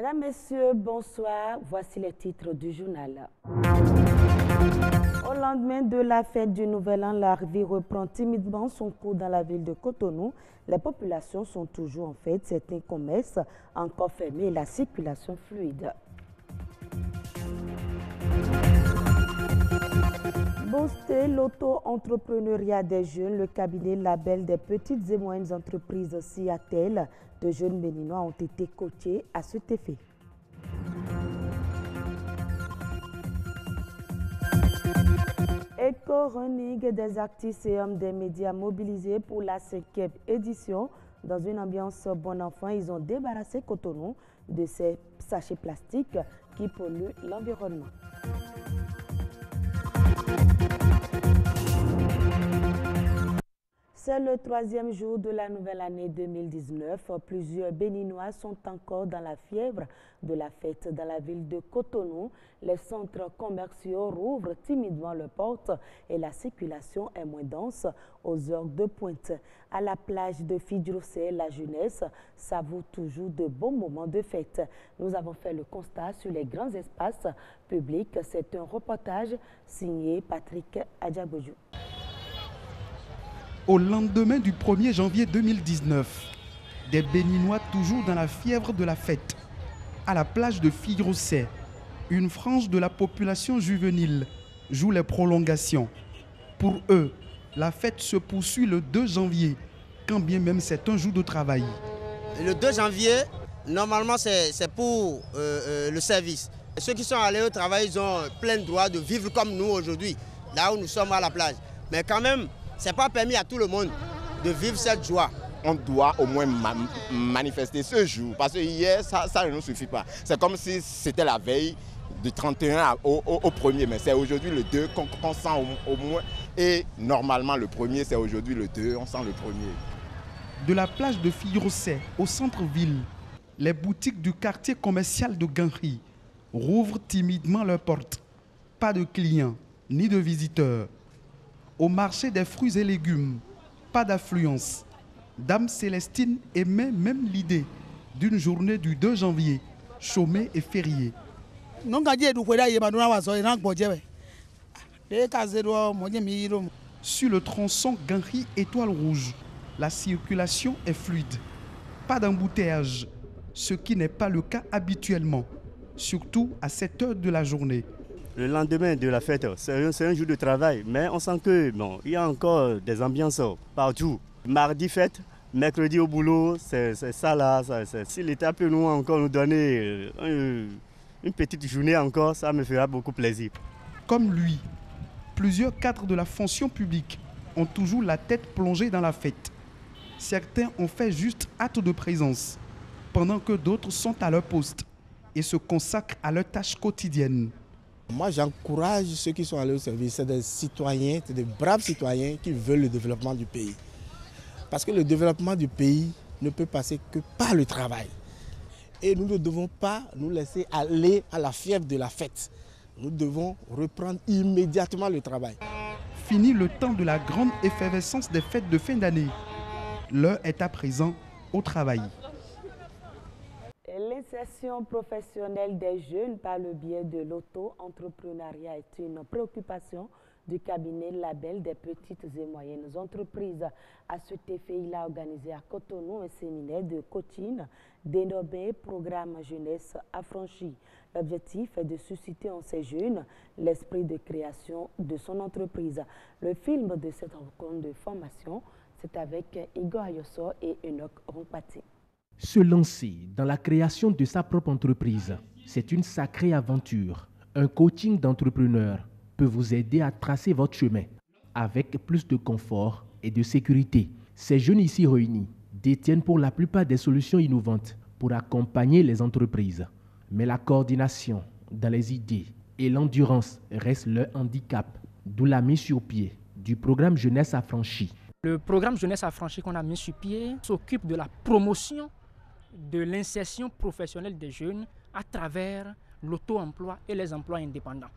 Mesdames, Messieurs, bonsoir. Voici les titres du journal. Au lendemain de la fête du Nouvel An, la vie reprend timidement son cours dans la ville de Cotonou. Les populations sont toujours en fête, certains commerces encore fermés et la circulation fluide. Booster l'auto-entrepreneuriat des jeunes, le cabinet label des petites et moyennes entreprises Siatel de jeunes béninois ont été coachés à cet effet. Éco-running des artistes et hommes des médias mobilisés pour la 5e édition. Dans une ambiance bon enfant, ils ont débarrassé Cotonou de ces sachets plastiques qui polluent l'environnement. C'est le 3e jour de la nouvelle année 2019. Plusieurs Béninois sont encore dans la fièvre de la fête dans la ville de Cotonou. Les centres commerciaux rouvrent timidement leurs portes et la circulation est moins dense aux heures de pointe. À la plage de Fidjrosé, la jeunesse savoure toujours de bons moments de fête. Nous avons fait le constat sur les grands espaces publics. C'est un reportage signé Patrick Adjabojou. Au lendemain du 1er janvier 2019, des Béninois toujours dans la fièvre de la fête. À la plage de Fidjrosé, une frange de la population juvénile joue les prolongations. Pour eux, la fête se poursuit le 2 janvier, quand bien même c'est un jour de travail. Le 2 janvier, normalement c'est pour le service. Ceux qui sont allés au travail, ils ont plein droit de vivre comme nous aujourd'hui, là où nous sommes à la plage. Mais quand même, ce n'est pas permis à tout le monde de vivre cette joie. On doit au moins manifester ce jour, parce que hier, ça ne nous suffit pas. C'est comme si c'était la veille du 31 au 1er, mais c'est aujourd'hui le 2 qu'on sent au moins. Et normalement, le 1er, c'est aujourd'hui le 2, on sent le 1er. De la plage de Fidjrosé au centre-ville, les boutiques du quartier commercial de Ganri rouvrent timidement leurs portes. Pas de clients ni de visiteurs. Au marché des fruits et légumes, pas d'affluence. Dame Célestine émet même l'idée d'une journée du 2 janvier, chômée et fériée. Sur le tronçon Ganri Étoile Rouge, la circulation est fluide. Pas d'embouteillage, ce qui n'est pas le cas habituellement, surtout à cette heure de la journée. Le lendemain de la fête, c'est un jour de travail, mais on sent que il y a encore des ambiances partout. Mardi fête, mercredi au boulot, c'est ça là. Si l'État peut nous donner une petite journée encore, ça me fera beaucoup plaisir. Comme lui, plusieurs cadres de la fonction publique ont toujours la tête plongée dans la fête. Certains ont fait juste acte de présence, pendant que d'autres sont à leur poste et se consacrent à leurs tâches quotidiennes. Moi, j'encourage ceux qui sont allés au service, c'est des citoyens, c'est des braves citoyens qui veulent le développement du pays. Parce que le développement du pays ne peut passer que par le travail. Et nous ne devons pas nous laisser aller à la fièvre de la fête. Nous devons reprendre immédiatement le travail. Fini le temps de la grande effervescence des fêtes de fin d'année. L'heure est à présent au travail. L'insertion professionnelle des jeunes par le biais de l'auto-entrepreneuriat est une préoccupation du cabinet label des petites et moyennes entreprises. À cet effet, il a organisé à Cotonou un séminaire de coaching dénommé Programme Jeunesse Affranchie. L'objectif est de susciter en ces jeunes l'esprit de création de son entreprise. Le film de cette rencontre de formation, c'est avec Igor Ayosso et Enoch Rompati. Se lancer dans la création de sa propre entreprise, c'est une sacrée aventure. Un coaching d'entrepreneur peut vous aider à tracer votre chemin avec plus de confort et de sécurité. Ces jeunes ici réunis détiennent pour la plupart des solutions innovantes pour accompagner les entreprises. Mais la coordination dans les idées et l'endurance restent leur handicap, d'où la mise sur pied du programme Jeunesse Affranchie. Le programme Jeunesse Affranchie qu'on a mis sur pied s'occupe de la promotion de l'insertion professionnelle des jeunes à travers l'auto-emploi et les emplois indépendants.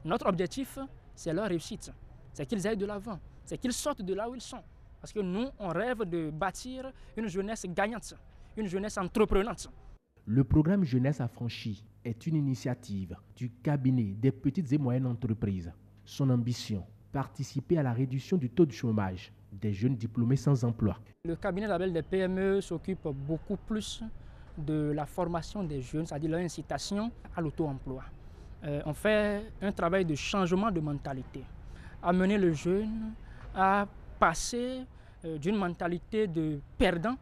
Notre objectif, c'est leur réussite, c'est qu'ils aillent de l'avant, c'est qu'ils sortent de là où ils sont. Parce que nous, on rêve de bâtir une jeunesse gagnante, une jeunesse entreprenante. Le programme Jeunesse affranchie est une initiative du cabinet des petites et moyennes entreprises. Son ambition, participer à la réduction du taux de chômage des jeunes diplômés sans emploi. Le cabinet label des PME s'occupe beaucoup plus de la formation des jeunes, c'est-à-dire leur incitation à l'auto-emploi. On fait un travail de changement de mentalité, amener le jeune à passer d'une mentalité de perdant,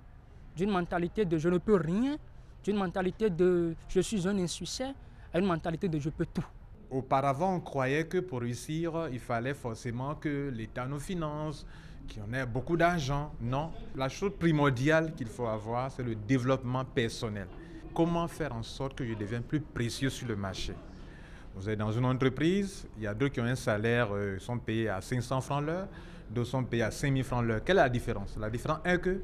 d'une mentalité de je ne peux rien, d'une mentalité de je suis un insuccès, à une mentalité de je peux tout. Auparavant, on croyait que pour réussir, il fallait forcément que l'État nous finance, qu'on ait beaucoup d'argent. Non, la chose primordiale qu'il faut avoir, c'est le développement personnel. Comment faire en sorte que je devienne plus précieux sur le marché? Vous êtes dans une entreprise, il y a d'autres qui ont un salaire, sont payés à 500 francs l'heure, d'autres sont payés à 5 000 francs l'heure. Quelle est la différence? La différence est que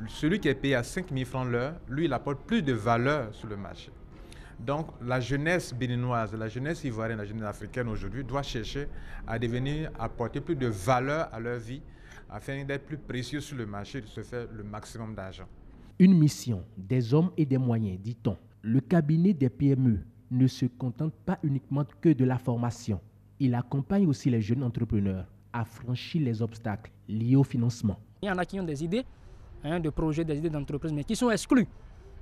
celui qui est payé à 5 000 francs l'heure, lui, il apporte plus de valeur sur le marché. Donc, la jeunesse béninoise, la jeunesse ivoirienne, la jeunesse africaine aujourd'hui doit chercher à devenir, apporter plus de valeur à leur vie afin d'être plus précieux sur le marché et de se faire le maximum d'argent. Une mission des hommes et des moyens, dit-on. Le cabinet des PME ne se contente pas uniquement que de la formation. Il accompagne aussi les jeunes entrepreneurs à franchir les obstacles liés au financement. Il y en a qui ont des idées, de projets, des idées d'entreprise, mais qui sont exclus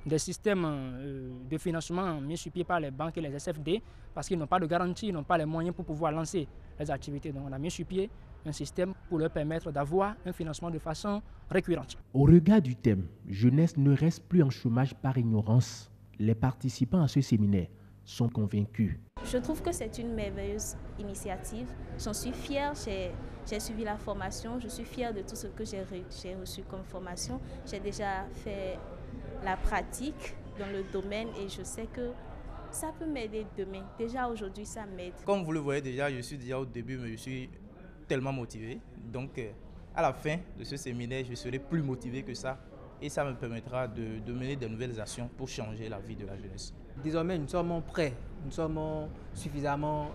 des systèmes de financement mis sur pied par les banques et les SFD parce qu'ils n'ont pas de garantie, ils n'ont pas les moyens pour pouvoir lancer les activités. Donc on a mis sur pied un système pour leur permettre d'avoir un financement de façon récurrente. Au regard du thème, jeunesse ne reste plus en chômage par ignorance. Les participants à ce séminaire sont convaincus. Je trouve que c'est une merveilleuse initiative. J'en suis fière, j'ai suivi la formation, je suis fière de tout ce que j'ai reçu comme formation. J'ai déjà fait la pratique dans le domaine et je sais que ça peut m'aider demain. Déjà aujourd'hui, ça m'aide. Comme vous le voyez déjà, je suis déjà au début, mais je suis tellement motivé. Donc à la fin de ce séminaire, je serai plus motivé que ça et ça me permettra de mener de nouvelles actions pour changer la vie de la jeunesse. Désormais, nous sommes prêts, nous sommes suffisamment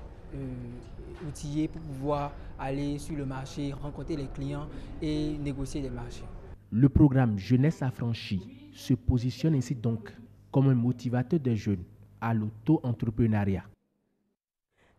outillés pour pouvoir aller sur le marché, rencontrer les clients et négocier les marchés. Le programme Jeunesse affranchie se positionne ainsi donc comme un motivateur des jeunes à l'auto-entrepreneuriat.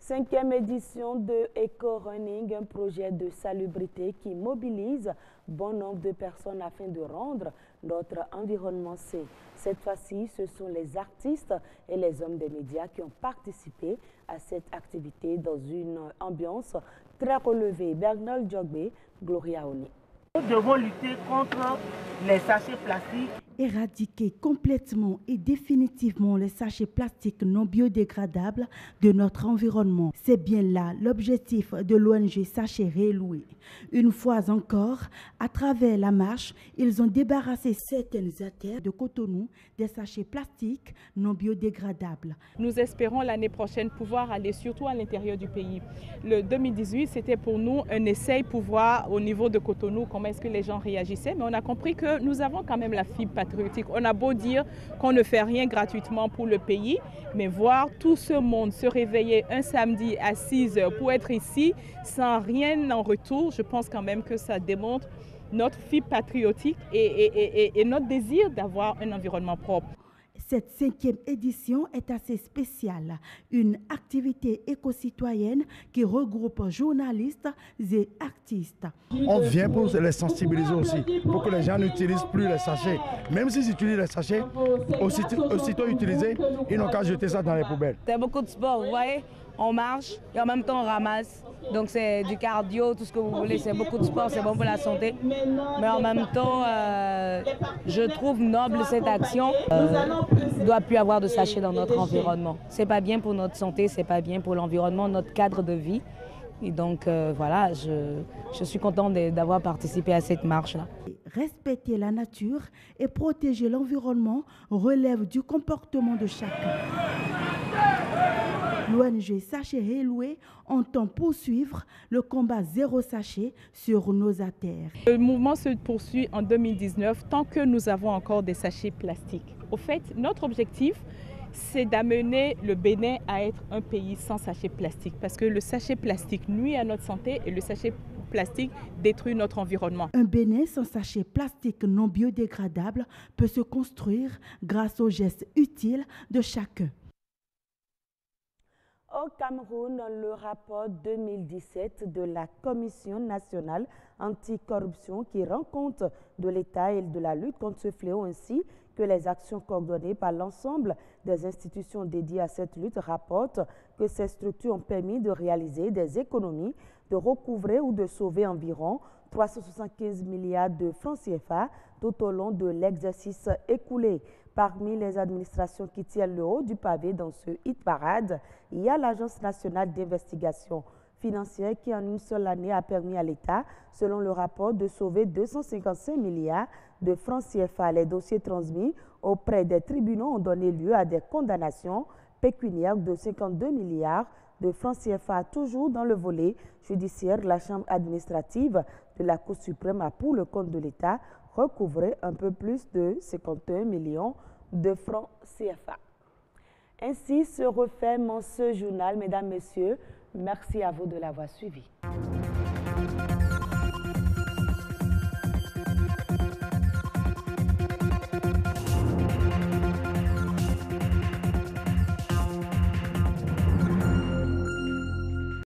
5e édition de Eco-Running, un projet de salubrité qui mobilise bon nombre de personnes afin de rendre notre environnement sain. Cette fois-ci, ce sont les artistes et les hommes des médias qui ont participé à cette activité dans une ambiance très relevée. Bernal Djogbe, Gloria Oni. Nous devons lutter contre les sachets plastiques. Éradiquer complètement et définitivement les sachets plastiques non biodégradables de notre environnement. C'est bien là l'objectif de l'ONG Sachets Rééloués. Une fois encore, à travers la marche, ils ont débarrassé certaines artères de Cotonou des sachets plastiques non biodégradables. Nous espérons l'année prochaine pouvoir aller surtout à l'intérieur du pays. Le 2018, c'était pour nous un essai pour voir au niveau de Cotonou comment est-ce que les gens réagissaient, mais on a compris que nous avons quand même la fibre patriotique. On a beau dire qu'on ne fait rien gratuitement pour le pays, mais voir tout ce monde se réveiller un samedi à 6 h pour être ici sans rien en retour, je pense quand même que ça démontre notre fibre patriotique et notre désir d'avoir un environnement propre. Cette 5e édition est assez spéciale, une activité éco-citoyenne qui regroupe journalistes et artistes. On vient pour les sensibiliser aussi, pour que les gens n'utilisent plus les sachets. Même s'ils utilisent les sachets, aussitôt utilisés, ils n'ont qu'à jeter ça dans les poubelles. C'est beaucoup de sport, vous voyez, on marche et en même temps on ramasse. Donc c'est du cardio, tout ce que vous voulez, c'est beaucoup de sport, c'est bon pour la santé. Mais en même temps, je trouve noble cette action. Il ne doit plus avoir de sachets dans notre environnement. C'est pas bien pour notre santé, c'est pas bien pour l'environnement, notre cadre de vie. Et donc voilà, je suis contente d'avoir participé à cette marche-là. Respecter la nature et protéger l'environnement relève du comportement de chacun. L'ONG Sachets Rééloués entend poursuivre le combat zéro sachet sur nos artères. Le mouvement se poursuit en 2019 tant que nous avons encore des sachets plastiques. Au fait, notre objectif, c'est d'amener le Bénin à être un pays sans sachets plastiques parce que le sachet plastique nuit à notre santé et le sachet plastique détruit notre environnement. Un Bénin sans sachet plastique non biodégradable peut se construire grâce aux gestes utiles de chacun. Au Cameroun, le rapport 2017 de la Commission nationale anticorruption qui rend compte de l'État et de la lutte contre ce fléau ainsi que les actions coordonnées par l'ensemble des institutions dédiées à cette lutte rapportent que ces structures ont permis de réaliser des économies, de recouvrer ou de sauver environ 375 milliards de francs CFA tout au long de l'exercice écoulé. Parmi les administrations qui tiennent le haut du pavé dans ce hit parade, il y a l'Agence nationale d'investigation financière qui en une seule année a permis à l'État, selon le rapport, de sauver 255 milliards de francs CFA. Les dossiers transmis auprès des tribunaux ont donné lieu à des condamnations pécuniaires de 52 milliards de francs CFA. Toujours dans le volet judiciaire, la Chambre administrative de la Cour suprême a, pour le compte de l'État, recouvré un peu plus de 51 millions de francs CFA. Ainsi se referme ce journal, mesdames, messieurs. Merci à vous de l'avoir suivi.